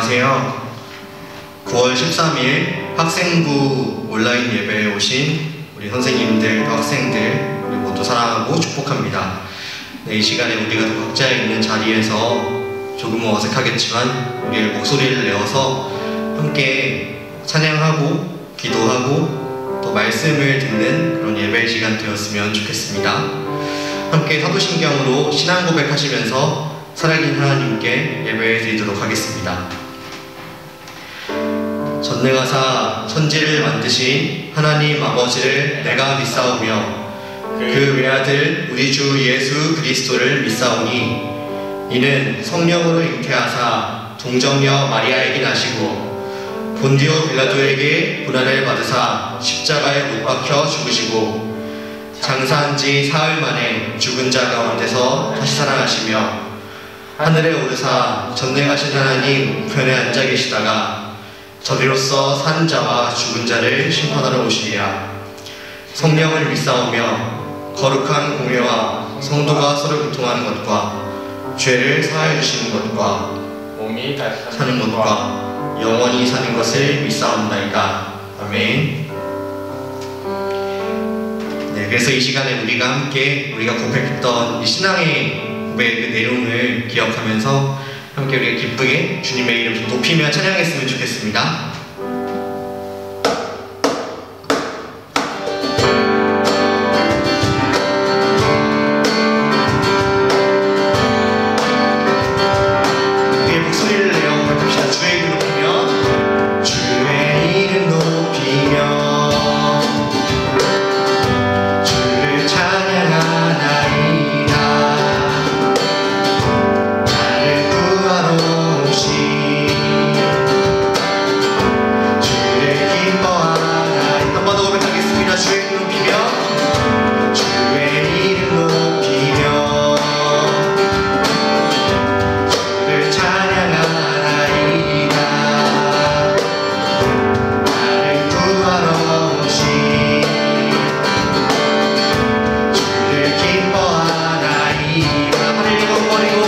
안녕하세요. 9월 13일 학생부 온라인 예배에 오신 우리 선생님들, 또 학생들 우리 모두 사랑하고 축복합니다. 네, 이 시간에 우리가 각자 있는 자리에서 조금은 어색하겠지만 우리의 목소리를 내어서 함께 찬양하고 기도하고 또 말씀을 듣는 그런 예배 시간 되었으면 좋겠습니다. 함께 사도신경으로 신앙 고백하시면서 살아계신 하나님께 예배 드리도록 하겠습니다. 전능하사 천지를 만드신 하나님 아버지를 내가 믿사오며 그 외아들 우리 주 예수 그리스도를 믿사오니 이는 성령으로 잉태하사 동정녀 마리아에게 나시고 본디오 빌라도에게 고난을 받으사 십자가에 못 박혀 죽으시고 장사한 지 사흘 만에 죽은 자 가운데서 다시 살아나시며 하늘에 오르사 전능하신 하나님 우편에 앉아 계시다가 저리로서 사는 자와 죽은 자를 심판하러 오시리라. 성령을 믿사오며 거룩한 공회와 성도가 서로 교통하는 것과 죄를 사하여 주시는 것과 몸이 다시 사는 것과 영원히 사는 것을 믿사옵나이다. 아멘. 네, 그래서 이 시간에 우리가 함께 우리가 고백했던 이 신앙의 고백의 그 내용을 기억하면서 함께 우리가 기쁘게 주님의 이름 좀 높이며 찬양했으면 좋겠습니다. 우리의 목소리를 내어 고백합시다. 주의 이름 높이며 주의 이름 높이며 주를 찬양하나이다. 나를 구하러 오신 주를 기뻐하나이다. 한 번 더 고백하겠습니다. 주의 이름 높이며 주의 이름 높이며 주를 찬양하나이다. 나를 구하러 오신 주를 기뻐하나이다. 하늘 영광 버리고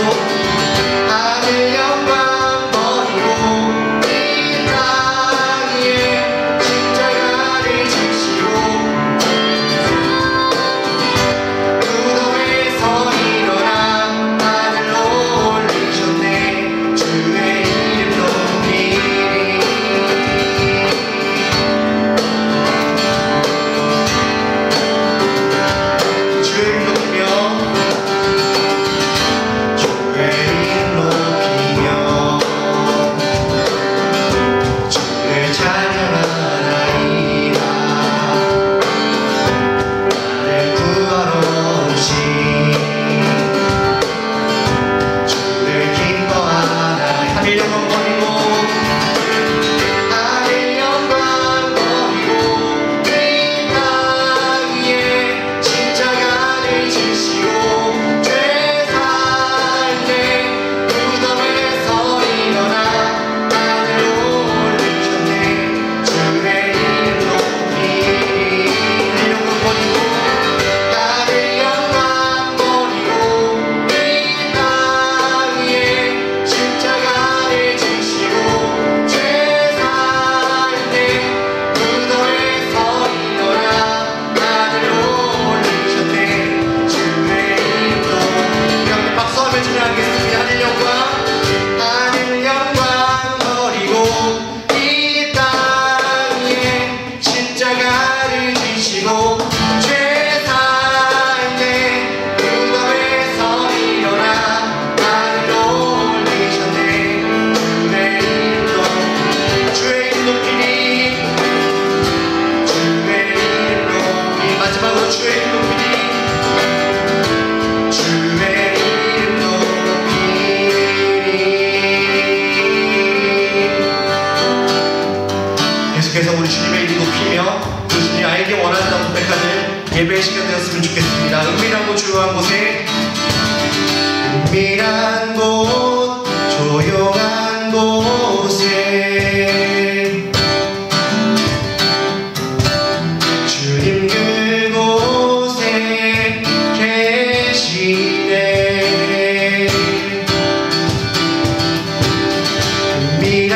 하늘 영광 버리고 이 땅에 십자가를 지시고 무덤에서 일어나 하늘로 올리셨네. 주의 이름 높이리. 주의 이름 높이며 주의 이름 높이며 주를 찬양하나이다. 나를 구하러 오신 주를 기뻐하나이다. 하늘 영광 버리고 하늘 영광 버리고 이 땅에 십자가를 지시고 죄 살 때 무덤에서 일어나 하늘로 올리셨네. 주의 이름 높이리. 하늘 영광 버리고 하늘 영광 버리고 이 땅에 십자가를 지시고 죄 살 때 무덤에서 일어나 하늘로 올리셨네. 주의 이름 높이리. 함께 박수하며 찬양하겠습니다. 하늘 영광 버리고 이 땅에 십자가를 지시고 죄 살 때 무덤에서 일어나 하늘로 올리셨네. 주의 이름 높이리. 주의 이름 높이리. 마지막으로 주의 이름 높이리. 주의 이름 높이리. 계속해서 우리 주님의 이름 높이며 그 주님이 알게 원한다고 고백하는 예배의 시간 되었으면 좋겠습니다. 은밀하고 조용한 곳에 은밀한 곳 조용한 곳에 주님 그곳에 계시네. 은밀한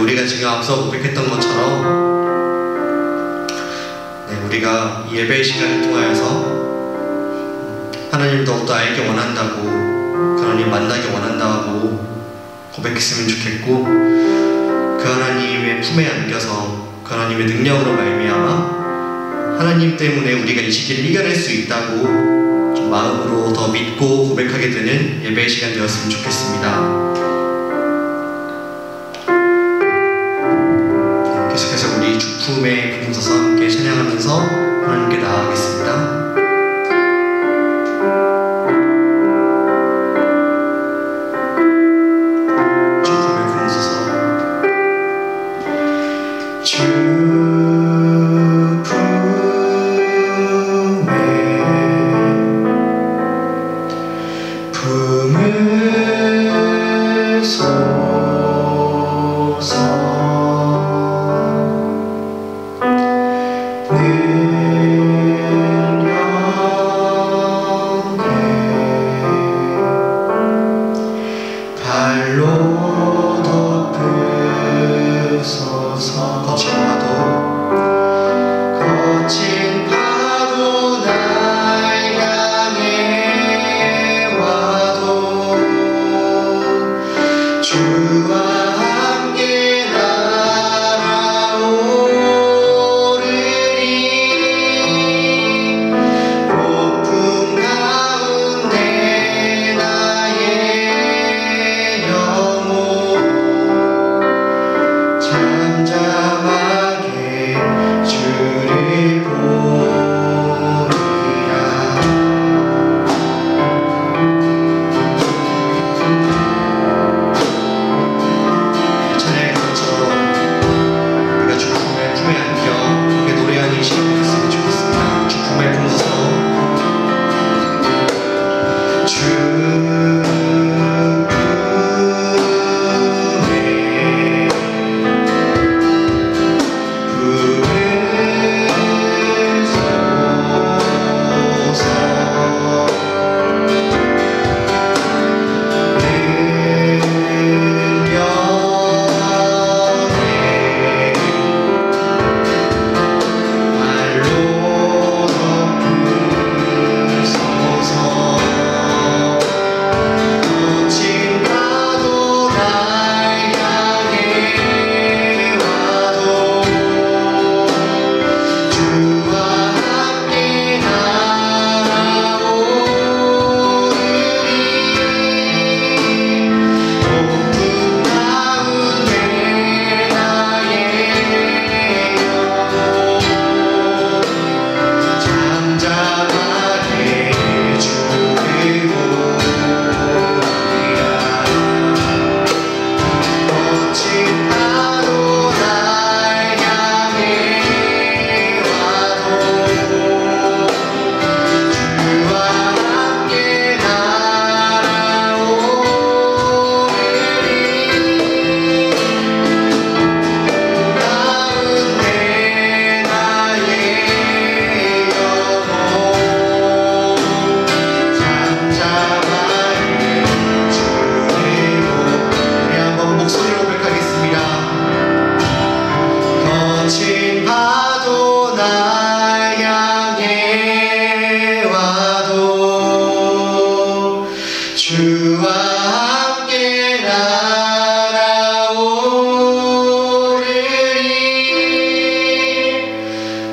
우리가 지금 앞서 고백했던 것처럼 우리가 이 예배 시간을 통하여서 하나님 더욱더 알기 원한다고, 하나님 만나기 원한다고 고백했으면 좋겠고, 그 하나님의 품에 안겨서 그 하나님의 능력으로 말미암아 하나님 때문에 우리가 이 시기를 이겨낼 수 있다고 좀 마음으로 더 믿고 고백하게 되는 예배의 시간 되었으면 좋겠습니다. 계속해서 우리 주품에 부흥서서 함께 찬양하면서 하나님께 나아가겠습니다.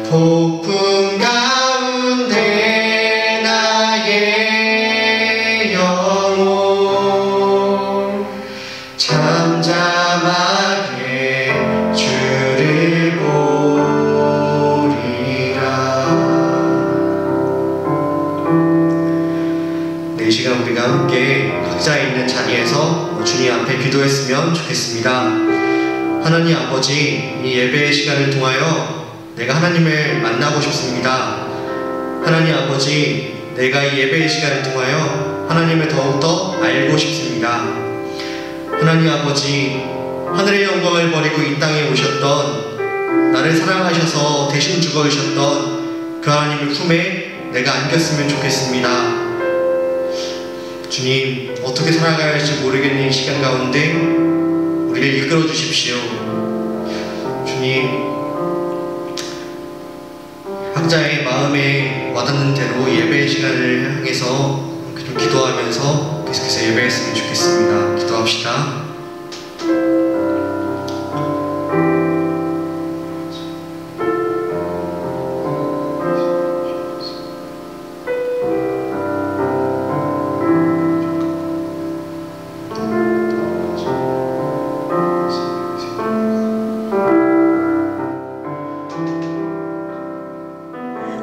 폭풍 가운데 나의 영혼 잠잠하게 주를 보리라. 네, 이 시간 우리가 함께 각자 있는 자리에서 주님 앞에 기도했으면 좋겠습니다. 하나님 아버지, 이 예배의 시간을 통하여 내가 하나님을 만나고 싶습니다. 하나님 아버지, 내가 이 예배의 시간을 통하여 하나님을 더욱더 알고 싶습니다. 하나님 아버지, 하늘의 영광을 버리고 이 땅에 오셨던, 나를 사랑하셔서 대신 죽어주셨던 그 하나님의 품에 내가 안겼으면 좋겠습니다. 주님, 어떻게 살아가야 할지 모르겠는 이 시간 가운데 우리를 이끌어 주십시오. 주님, 각자의 마음에 와닿는 대로 예배 시간을 향해서 좀 기도하면서 계속해서 예배했으면 좋겠습니다. 기도합시다.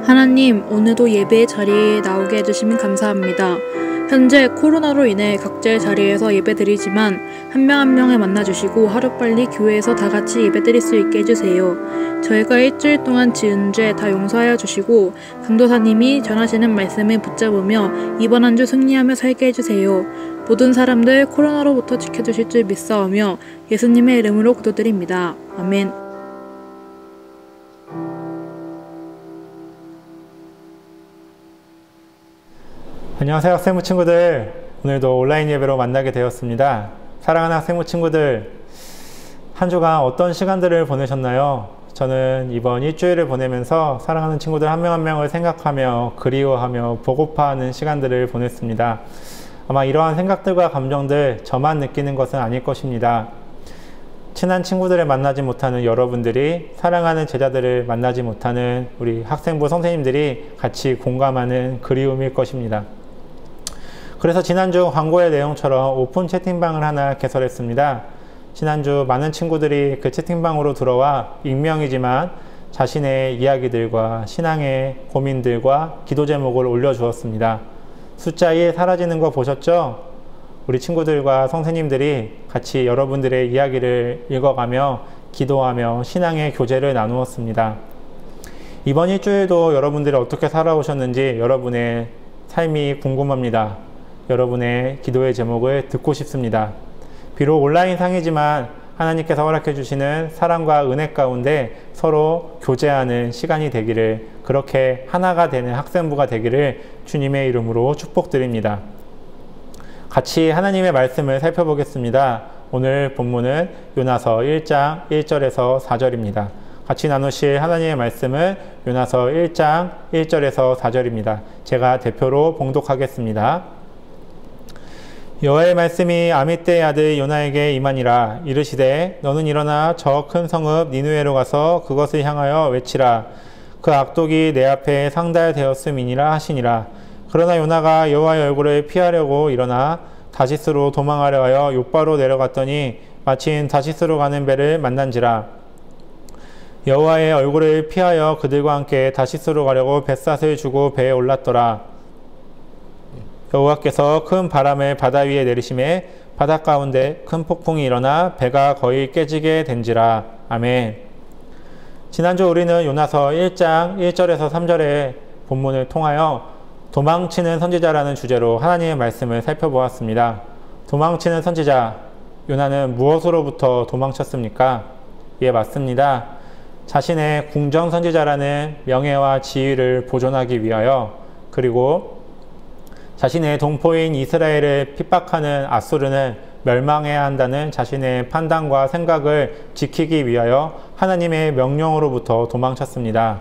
하나님, 오늘도 예배의 자리에 나오게 해주시면 감사합니다. 현재 코로나로 인해 각자의 자리에서 예배드리지만 한 명 한 명을 만나주시고 하루빨리 교회에서 다 같이 예배드릴 수 있게 해주세요. 저희가 일주일 동안 지은 죄 다 용서하여 주시고 강도사님이 전하시는 말씀을 붙잡으며 이번 한 주 승리하며 살게 해주세요. 모든 사람들 코로나로부터 지켜주실 줄 믿사오며 예수님의 이름으로 기도드립니다. 아멘. 안녕하세요, 학생부 친구들. 오늘도 온라인 예배로 만나게 되었습니다. 사랑하는 학생부 친구들, 한 주간 어떤 시간들을 보내셨나요? 저는 이번 일주일을 보내면서 사랑하는 친구들 한 명 한 명을 생각하며 그리워하며 보고파하는 시간들을 보냈습니다. 아마 이러한 생각들과 감정들 저만 느끼는 것은 아닐 것입니다. 친한 친구들을 만나지 못하는 여러분들이, 사랑하는 제자들을 만나지 못하는 우리 학생부 선생님들이 같이 공감하는 그리움일 것입니다. 그래서 지난주 광고의 내용처럼 오픈 채팅방을 하나 개설했습니다. 지난주 많은 친구들이 그 채팅방으로 들어와 익명이지만 자신의 이야기들과 신앙의 고민들과 기도 제목을 올려주었습니다. 숫자 1 사라지는 거 보셨죠? 우리 친구들과 선생님들이 같이 여러분들의 이야기를 읽어가며 기도하며 신앙의 교제를 나누었습니다. 이번 일주일도 여러분들이 어떻게 살아오셨는지 여러분의 삶이 궁금합니다. 여러분의 기도의 제목을 듣고 싶습니다. 비록 온라인 상이지만 하나님께서 허락해 주시는 사랑과 은혜 가운데 서로 교제하는 시간이 되기를, 그렇게 하나가 되는 학생부가 되기를 주님의 이름으로 축복드립니다. 같이 하나님의 말씀을 살펴보겠습니다. 오늘 본문은 요나서 1장 1절에서 4절입니다. 같이 나누실 하나님의 말씀은 요나서 1장 1절에서 4절입니다. 제가 대표로 봉독하겠습니다. 여호와의 말씀이 아미떼의 아들 요나에게 임하니라. 이르시되 너는 일어나 저 큰 성읍 니느웨로 가서 그것을 향하여 외치라. 그 악독이 내 앞에 상달되었음이니라 하시니라. 그러나 요나가 여호와의 얼굴을 피하려고 일어나 다시스로 도망하려 하여 욥바로 내려갔더니 마침 다시스로 가는 배를 만난지라. 여호와의 얼굴을 피하여 그들과 함께 다시스로 가려고 뱃삿을 주고 배에 올랐더라. 여호와께서 큰 바람을 바다 위에 내리심에 바다 가운데 큰 폭풍이 일어나 배가 거의 깨지게 된지라. 아멘. 지난주 우리는 요나서 1장 1절에서 3절의 본문을 통하여 도망치는 선지자라는 주제로 하나님의 말씀을 살펴보았습니다. 도망치는 선지자, 요나는 무엇으로부터 도망쳤습니까? 예, 맞습니다. 자신의 궁정 선지자라는 명예와 지위를 보존하기 위하여, 그리고 자신의 동포인 이스라엘을 핍박하는 앗수르는 멸망해야 한다는 자신의 판단과 생각을 지키기 위하여 하나님의 명령으로부터 도망쳤습니다.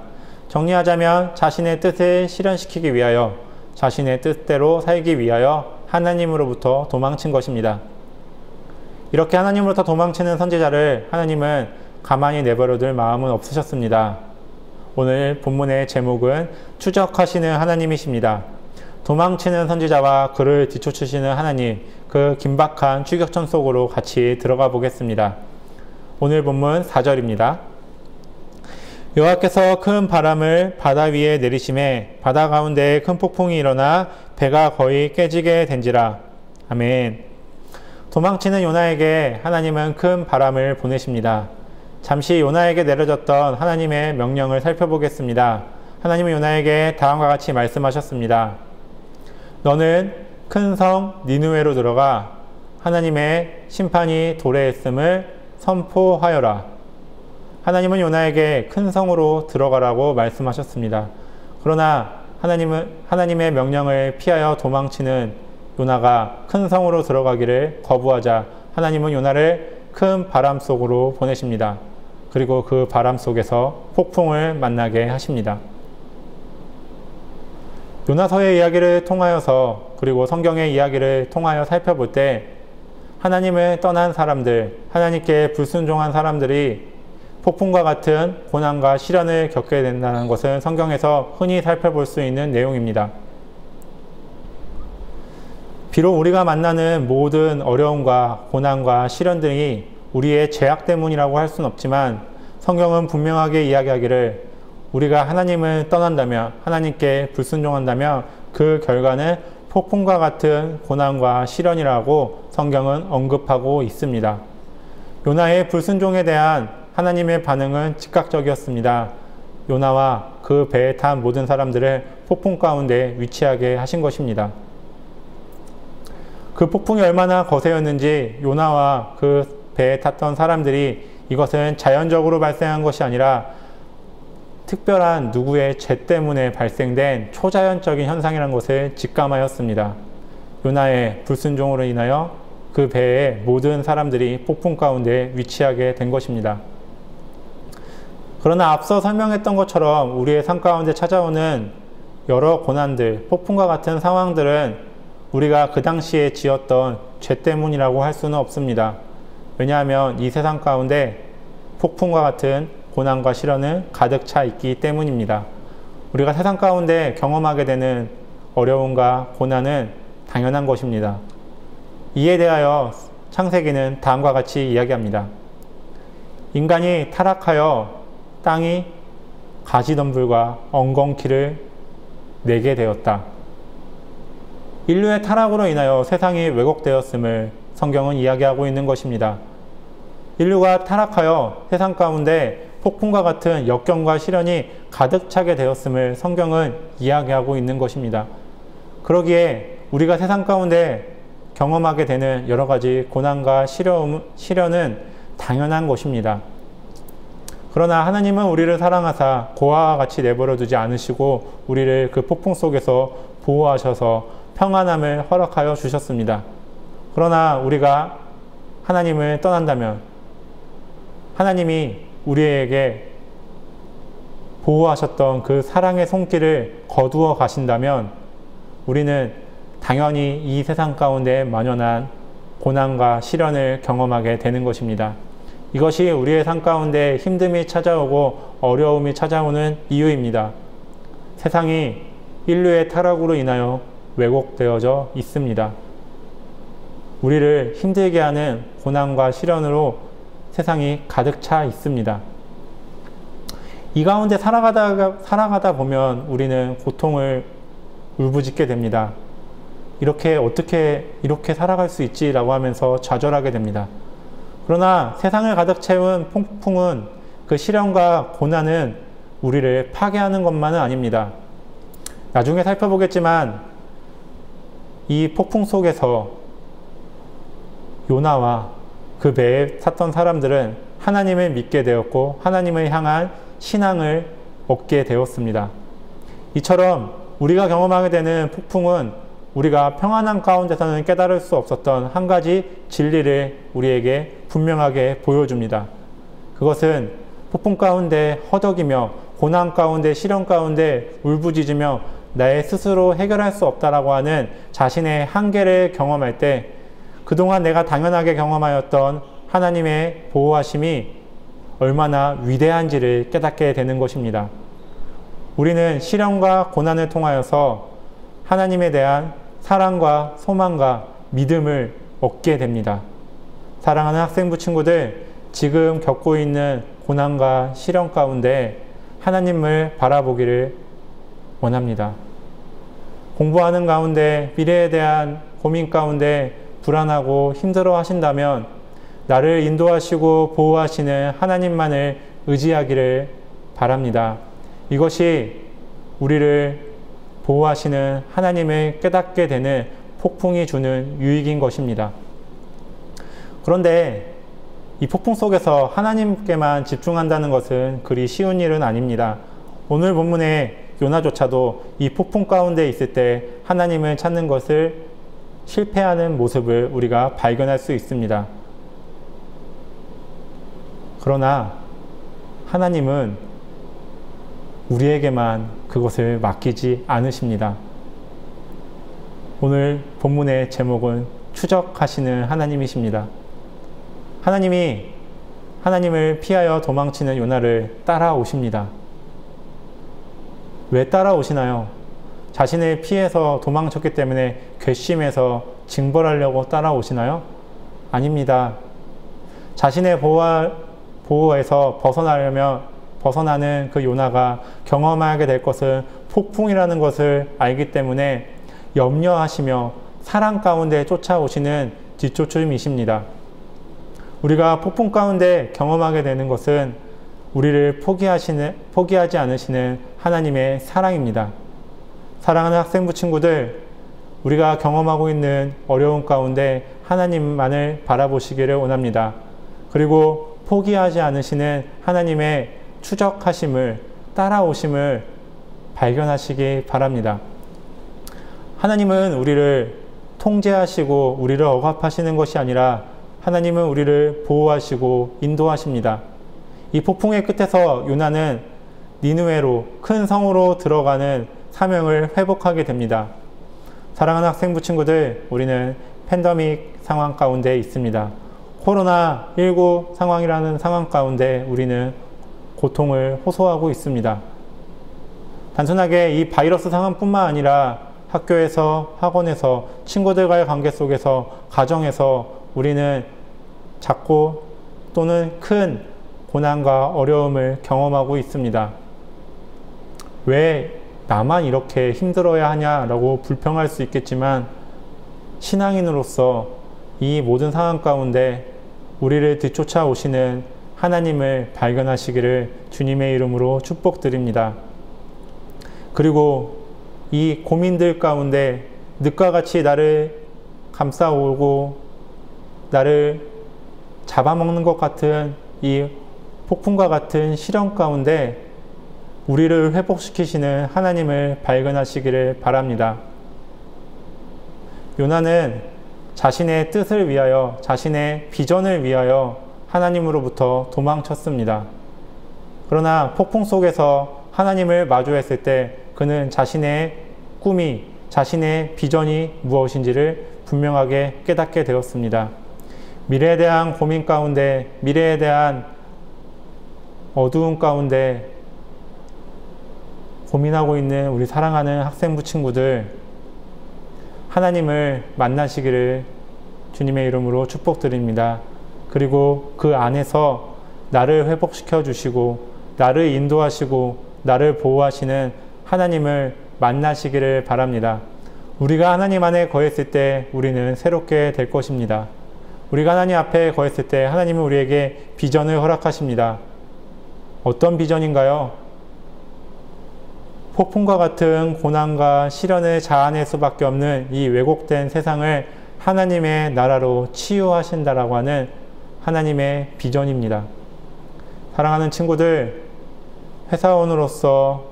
정리하자면 자신의 뜻을 실현시키기 위하여, 자신의 뜻대로 살기 위하여 하나님으로부터 도망친 것입니다. 이렇게 하나님으로부터 도망치는 선지자를 하나님은 가만히 내버려둘 마음은 없으셨습니다. 오늘 본문의 제목은 추적하시는 하나님이십니다. 도망치는 선지자와 그를 뒤쫓으시는 하나님, 그 긴박한 추격전 속으로 같이 들어가 보겠습니다. 오늘 본문 4절입니다. 여호와께서 큰 바람을 바다 위에 내리심에 바다 가운데 큰 폭풍이 일어나 배가 거의 깨지게 된지라. 아멘. 도망치는 요나에게 하나님은 큰 바람을 보내십니다. 잠시 요나에게 내려졌던 하나님의 명령을 살펴보겠습니다. 하나님은 요나에게 다음과 같이 말씀하셨습니다. 너는 큰 성 니느웨로 들어가 하나님의 심판이 도래했음을 선포하여라. 하나님은 요나에게 큰 성으로 들어가라고 말씀하셨습니다. 그러나 하나님의 명령을 피하여 도망치는 요나가 큰 성으로 들어가기를 거부하자 하나님은 요나를 큰 바람 속으로 보내십니다. 그리고 그 바람 속에서 폭풍을 만나게 하십니다. 요나서의 이야기를 통하여서 그리고 성경의 이야기를 통하여 살펴볼 때 하나님을 떠난 사람들, 하나님께 불순종한 사람들이 폭풍과 같은 고난과 시련을 겪게 된다는 것은 성경에서 흔히 살펴볼 수 있는 내용입니다. 비록 우리가 만나는 모든 어려움과 고난과 시련들이 우리의 죄악 때문이라고 할 수는 없지만 성경은 분명하게 이야기하기를 우리가 하나님을 떠난다면, 하나님께 불순종한다면 그 결과는 폭풍과 같은 고난과 시련이라고 성경은 언급하고 있습니다. 요나의 불순종에 대한 하나님의 반응은 즉각적이었습니다. 요나와 그 배에 탄 모든 사람들을 폭풍 가운데 위치하게 하신 것입니다. 그 폭풍이 얼마나 거세였는지 요나와 그 배에 탔던 사람들이 이것은 자연적으로 발생한 것이 아니라 특별한 누구의 죄 때문에 발생된 초자연적인 현상이라는 것을 직감하였습니다. 요나의 불순종으로 인하여 그 배의 모든 사람들이 폭풍 가운데 위치하게 된 것입니다. 그러나 앞서 설명했던 것처럼 우리의 삶 가운데 찾아오는 여러 고난들, 폭풍과 같은 상황들은 우리가 그 당시에 지었던 죄 때문이라고 할 수는 없습니다. 왜냐하면 이 세상 가운데 폭풍과 같은 고난과 시련은 가득 차 있기 때문입니다. 우리가 세상 가운데 경험하게 되는 어려움과 고난은 당연한 것입니다. 이에 대하여 창세기는 다음과 같이 이야기합니다. 인간이 타락하여 땅이 가시덤불과 엉겅퀴를 내게 되었다. 인류의 타락으로 인하여 세상이 왜곡되었음을 성경은 이야기하고 있는 것입니다. 인류가 타락하여 세상 가운데 폭풍과 같은 역경과 시련이 가득 차게 되었음을 성경은 이야기하고 있는 것입니다. 그러기에 우리가 세상 가운데 경험하게 되는 여러 가지 고난과 시련은 당연한 것입니다. 그러나 하나님은 우리를 사랑하사 고아와 같이 내버려 두지 않으시고 우리를 그 폭풍 속에서 보호하셔서 평안함을 허락하여 주셨습니다. 그러나 우리가 하나님을 떠난다면 하나님이 우리에게 보호하셨던 그 사랑의 손길을 거두어 가신다면 우리는 당연히 이 세상 가운데 만연한 고난과 시련을 경험하게 되는 것입니다. 이것이 우리의 삶 가운데 힘듦이 찾아오고 어려움이 찾아오는 이유입니다. 세상이 인류의 타락으로 인하여 왜곡되어져 있습니다. 우리를 힘들게 하는 고난과 시련으로 세상이 가득 차 있습니다. 이 가운데 살아가다 보면 우리는 고통을 울부짖게 됩니다. 어떻게 이렇게 살아갈 수 있지라고 하면서 좌절하게 됩니다. 그러나 세상을 가득 채운 폭풍은 그 시련과 고난은 우리를 파괴하는 것만은 아닙니다. 나중에 살펴보겠지만 이 폭풍 속에서 요나와 그 배에 탔던 사람들은 하나님을 믿게 되었고 하나님을 향한 신앙을 얻게 되었습니다. 이처럼 우리가 경험하게 되는 폭풍은 우리가 평안한 가운데서는 깨달을 수 없었던 한 가지 진리를 우리에게 분명하게 보여줍니다. 그것은 폭풍 가운데 허덕이며 고난 가운데 시련 가운데 울부짖으며 나의 스스로 해결할 수 없다라고 하는 자신의 한계를 경험할 때 그동안 내가 당연하게 경험하였던 하나님의 보호하심이 얼마나 위대한지를 깨닫게 되는 것입니다. 우리는 시련과 고난을 통하여서 하나님에 대한 사랑과 소망과 믿음을 얻게 됩니다. 사랑하는 학생부 친구들, 지금 겪고 있는 고난과 시련 가운데 하나님을 바라보기를 원합니다. 공부하는 가운데 미래에 대한 고민 가운데 불안하고 힘들어 하신다면 나를 인도하시고 보호하시는 하나님만을 의지하기를 바랍니다. 이것이 우리를 보호하시는 하나님을 깨닫게 되는 폭풍이 주는 유익인 것입니다. 그런데 이 폭풍 속에서 하나님께만 집중한다는 것은 그리 쉬운 일은 아닙니다. 오늘 본문의 요나조차도 이 폭풍 가운데 있을 때 하나님을 찾는 것을 실패하는 모습을 우리가 발견할 수 있습니다. 그러나 하나님은 우리에게만 그것을 맡기지 않으십니다. 오늘 본문의 제목은 추적하시는 하나님이십니다. 하나님이 하나님을 피하여 도망치는 요나를 따라오십니다. 왜 따라오시나요? 자신을 피해서 도망쳤기 때문에 괘씸해서 징벌하려고 따라오시나요? 아닙니다. 자신의 보호에서 벗어나는 그 요나가 경험하게 될 것은 폭풍이라는 것을 알기 때문에 염려하시며 사랑 가운데 쫓아오시는 뒤쫓음이십니다. 우리가 폭풍 가운데 경험하게 되는 것은 우리를 포기하지 않으시는 하나님의 사랑입니다. 사랑하는 학생부 친구들, 우리가 경험하고 있는 어려움 가운데 하나님만을 바라보시기를 원합니다. 그리고 포기하지 않으시는 하나님의 추적하심을, 따라오심을 발견하시기 바랍니다. 하나님은 우리를 통제하시고 우리를 억압하시는 것이 아니라 하나님은 우리를 보호하시고 인도하십니다. 이 폭풍의 끝에서 요나는 니느웨로, 큰 성으로 들어가는 사명을 회복하게 됩니다. 사랑하는 학생부 친구들, 우리는 팬데믹 상황 가운데 있습니다. 코로나19 상황이라는 상황 가운데 우리는 고통을 호소하고 있습니다. 단순하게 이 바이러스 상황뿐만 아니라 학교에서, 학원에서, 친구들과의 관계 속에서, 가정에서 우리는 작고 또는 큰 고난과 어려움을 경험하고 있습니다. 왜 나만 이렇게 힘들어야 하냐라고 불평할 수 있겠지만, 신앙인으로서 이 모든 상황 가운데 우리를 뒤쫓아 오시는 하나님을 발견하시기를 주님의 이름으로 축복드립니다. 그리고 이 고민들 가운데 늪과 같이 나를 감싸오고 나를 잡아먹는 것 같은 이 폭풍과 같은 시련 가운데 우리를 회복시키시는 하나님을 발견하시기를 바랍니다. 요나는 자신의 뜻을 위하여, 자신의 비전을 위하여 하나님으로부터 도망쳤습니다. 그러나 폭풍 속에서 하나님을 마주했을 때 그는 자신의 꿈이, 자신의 비전이 무엇인지를 분명하게 깨닫게 되었습니다. 미래에 대한 고민 가운데, 미래에 대한 어두움 가운데 고민하고 있는 우리 사랑하는 학생부 친구들, 하나님을 만나시기를 주님의 이름으로 축복드립니다. 그리고 그 안에서 나를 회복시켜 주시고 나를 인도하시고 나를 보호하시는 하나님을 만나시기를 바랍니다. 우리가 하나님 안에 거했을 때 우리는 새롭게 될 것입니다. 우리가 하나님 앞에 거했을 때 하나님은 우리에게 비전을 허락하십니다. 어떤 비전인가요? 폭풍과 같은 고난과 시련을 자아낼 수밖에 없는 이 왜곡된 세상을 하나님의 나라로 치유하신다라고 하는 하나님의 비전입니다. 사랑하는 친구들, 회사원으로서,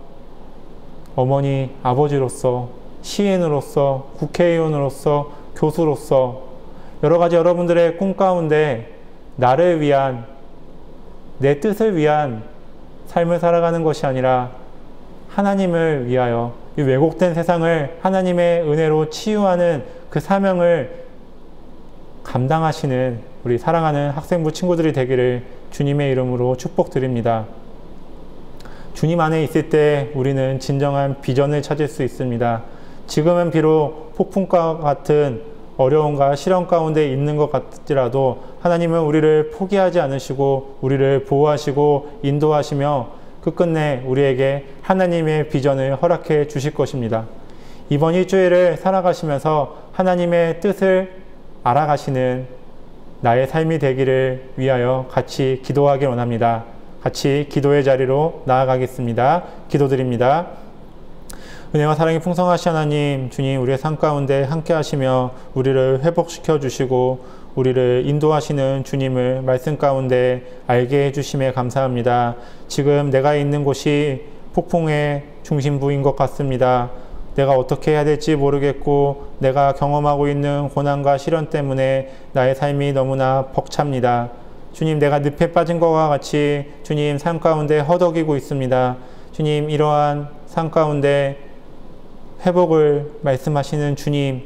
어머니, 아버지로서, 시인으로서, 국회의원으로서, 교수로서 여러 가지 여러분들의 꿈 가운데 나를 위한, 내 뜻을 위한 삶을 살아가는 것이 아니라 하나님을 위하여 이 왜곡된 세상을 하나님의 은혜로 치유하는 그 사명을 감당하시는 우리 사랑하는 학생부 친구들이 되기를 주님의 이름으로 축복드립니다. 주님 안에 있을 때 우리는 진정한 비전을 찾을 수 있습니다. 지금은 비록 폭풍과 같은 어려움과 시련 가운데 있는 것 같지라도 하나님은 우리를 포기하지 않으시고 우리를 보호하시고 인도하시며 끝끝내 우리에게 하나님의 비전을 허락해 주실 것입니다. 이번 일주일을 살아가시면서 하나님의 뜻을 알아가시는 나의 삶이 되기를 위하여 같이 기도하기 원합니다. 같이 기도의 자리로 나아가겠습니다. 기도드립니다. 은혜와 사랑이 풍성하신 하나님, 주님 우리의 삶 가운데 함께 하시며 우리를 회복시켜 주시고 우리를 인도하시는 주님을 말씀 가운데 알게 해주심에 감사합니다. 지금 내가 있는 곳이 폭풍의 중심부인 것 같습니다. 내가 어떻게 해야 될지 모르겠고 내가 경험하고 있는 고난과 시련 때문에 나의 삶이 너무나 벅찹니다. 주님, 내가 늪에 빠진 것과 같이 주님 삶 가운데 허덕이고 있습니다. 주님, 이러한 삶 가운데 회복을 말씀하시는 주님,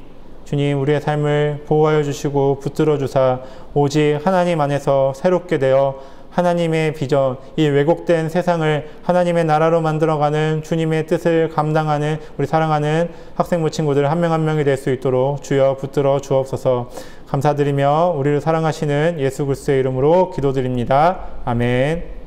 우리의 삶을 보호하여 주시고 붙들어 주사 오직 하나님 안에서 새롭게 되어 하나님의 비전, 이 왜곡된 세상을 하나님의 나라로 만들어가는 주님의 뜻을 감당하는 우리 사랑하는 학생부 친구들 한 명 한 명이 될 수 있도록 주여 붙들어 주옵소서. 감사드리며 우리를 사랑하시는 예수 그리스도의 이름으로 기도드립니다. 아멘.